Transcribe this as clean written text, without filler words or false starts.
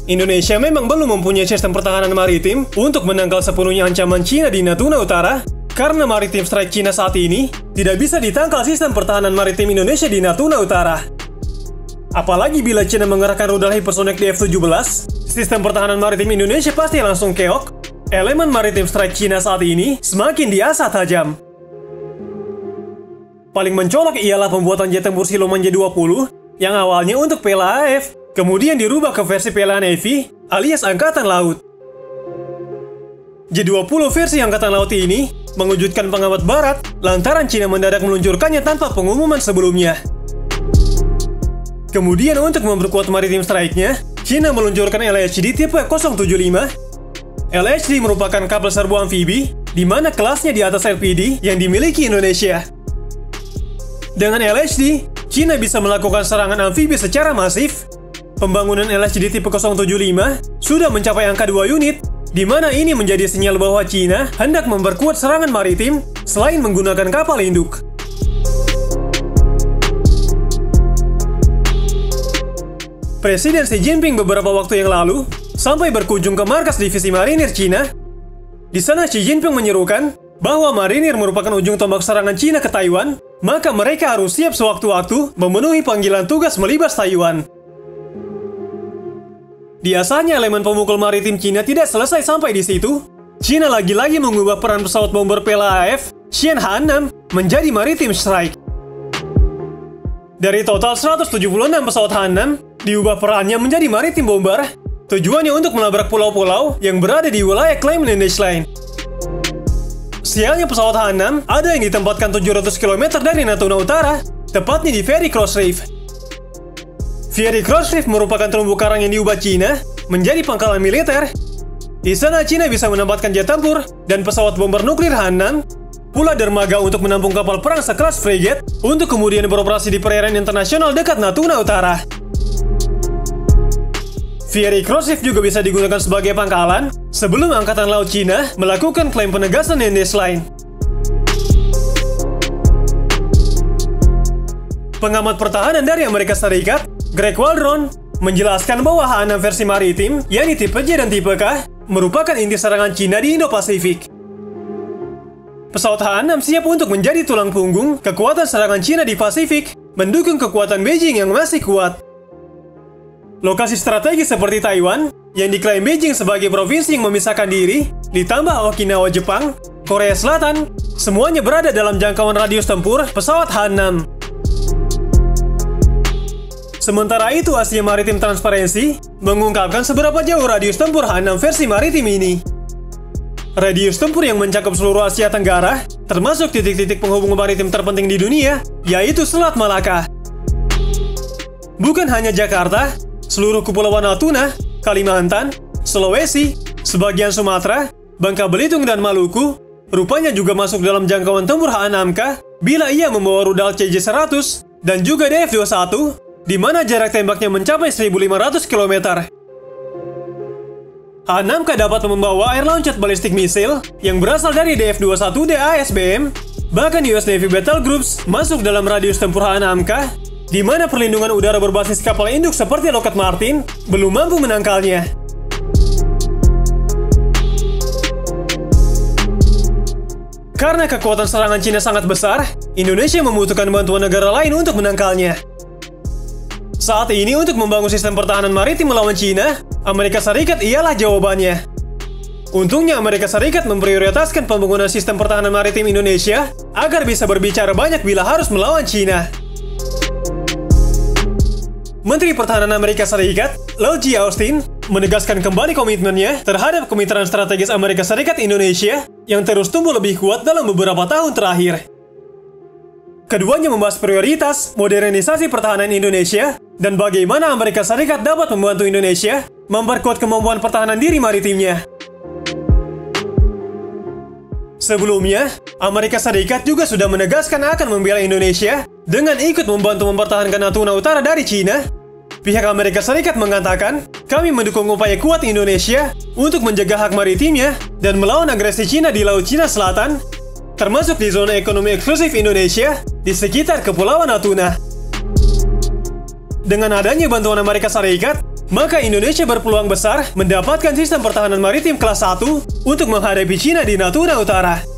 Indonesia memang belum mempunyai sistem pertahanan maritim untuk menangkal sepenuhnya ancaman Cina di Natuna Utara, karena Maritime Strike Cina saat ini tidak bisa ditangkal sistem pertahanan maritim Indonesia di Natuna Utara. Apalagi bila Cina mengerahkan rudal hipersonik di F-17, sistem pertahanan maritim Indonesia pasti langsung keok. Elemen Maritime Strike Cina saat ini semakin diasah tajam. Paling mencolok ialah pembuatan jet tempur siluman J-20 yang awalnya untuk PLA-AF, kemudian dirubah ke versi PLA Navy alias Angkatan Laut. J-20 versi Angkatan Laut ini mengejutkan pengamat barat lantaran Cina mendadak meluncurkannya tanpa pengumuman sebelumnya. Kemudian untuk memperkuat Maritime Strike-nya, Cina meluncurkan LHD tipe 075. LHD merupakan kapal serbu amfibi, di mana kelasnya di atas LPD yang dimiliki Indonesia. Dengan LHD, Cina bisa melakukan serangan amfibi secara masif. Pembangunan LHD tipe 075 sudah mencapai angka 2 unit, di mana ini menjadi sinyal bahwa Cina hendak memperkuat serangan maritim selain menggunakan kapal induk. Presiden Xi Jinping beberapa waktu yang lalu sampai berkunjung ke markas divisi marinir Cina. Di sana Xi Jinping menyerukan bahwa marinir merupakan ujung tombak serangan Cina ke Taiwan, maka mereka harus siap sewaktu-waktu memenuhi panggilan tugas melibas Taiwan. Biasanya elemen pemukul maritim Cina tidak selesai sampai di situ. Cina lagi-lagi mengubah peran pesawat bomber PLA-AF Xian H-6 menjadi Maritime Strike. Dari total 176 pesawat H-6, diubah perannya menjadi Maritime Bomber. Tujuannya untuk melabrak pulau-pulau yang berada di wilayah klaim Indonesia lain. Sialnya pesawat H-6 ada yang ditempatkan 700 km dari Natuna Utara, tepatnya di Feri Cross Reef. Feri Cross Reef merupakan terumbu karang yang diubah Cina menjadi pangkalan militer. Di sana Cina bisa menempatkan jet tempur dan pesawat bomber nuklir H-6, pula dermaga untuk menampung kapal perang sekelas frigate untuk kemudian beroperasi di perairan internasional dekat Natuna Utara. Feri Cross Reef juga bisa digunakan sebagai pangkalan sebelum Angkatan Laut Cina melakukan klaim penegasan Indonesia lain. Pengamat pertahanan dari Amerika Serikat, Greg Waldron, menjelaskan bahwa H-6 versi maritim, yakni tipe J dan tipe K, merupakan inti serangan Cina di Indo-Pasifik. Pesawat H-6 siap untuk menjadi tulang punggung kekuatan serangan Cina di Pasifik, mendukung kekuatan Beijing yang masih kuat. Lokasi strategis seperti Taiwan, yang diklaim Beijing sebagai provinsi yang memisahkan diri, ditambah Okinawa Jepang, Korea Selatan, semuanya berada dalam jangkauan radius tempur pesawat H-6. Sementara itu, Asia Maritime Transparency mengungkapkan seberapa jauh radius tempur H-6 versi maritim ini. Radius tempur yang mencakup seluruh Asia Tenggara, termasuk titik-titik penghubung maritim terpenting di dunia, yaitu Selat Malaka. Bukan hanya Jakarta, seluruh Kepulauan Natuna, Kalimantan, Sulawesi, sebagian Sumatera, Bangka Belitung dan Maluku, rupanya juga masuk dalam jangkauan tempur H-6K bila ia membawa rudal CJ-100 dan juga DF-21, di mana jarak tembaknya mencapai 1.500 km. H-6K dapat membawa Air Launched Ballistic Missile yang berasal dari DF-21 DASBM, bahkan US Navy Battle Groups masuk dalam radius tempur H-6K, di mana perlindungan udara berbasis kapal induk seperti Lockheed Martin belum mampu menangkalnya. Karena kekuatan serangan Cina sangat besar, Indonesia membutuhkan bantuan negara lain untuk menangkalnya. Saat ini untuk membangun sistem pertahanan maritim melawan Cina, Amerika Serikat ialah jawabannya. Untungnya Amerika Serikat memprioritaskan pembangunan sistem pertahanan maritim Indonesia agar bisa berbicara banyak bila harus melawan Cina. Menteri Pertahanan Amerika Serikat, Lloyd G. Austin, menegaskan kembali komitmennya terhadap kemitraan strategis Amerika Serikat Indonesia yang terus tumbuh lebih kuat dalam beberapa tahun terakhir. Keduanya membahas prioritas, modernisasi pertahanan Indonesia, dan bagaimana Amerika Serikat dapat membantu Indonesia memperkuat kemampuan pertahanan diri maritimnya. Sebelumnya, Amerika Serikat juga sudah menegaskan akan membela Indonesia dengan ikut membantu mempertahankan Natuna Utara dari Cina. Pihak Amerika Serikat mengatakan, kami mendukung upaya kuat Indonesia untuk menjaga hak maritimnya dan melawan agresi Cina di Laut Cina Selatan, termasuk di zona ekonomi eksklusif Indonesia di sekitar Kepulauan Natuna. Dengan adanya bantuan Amerika Serikat, maka Indonesia berpeluang besar mendapatkan sistem pertahanan maritim kelas 1 untuk menghadapi Cina di Natuna Utara.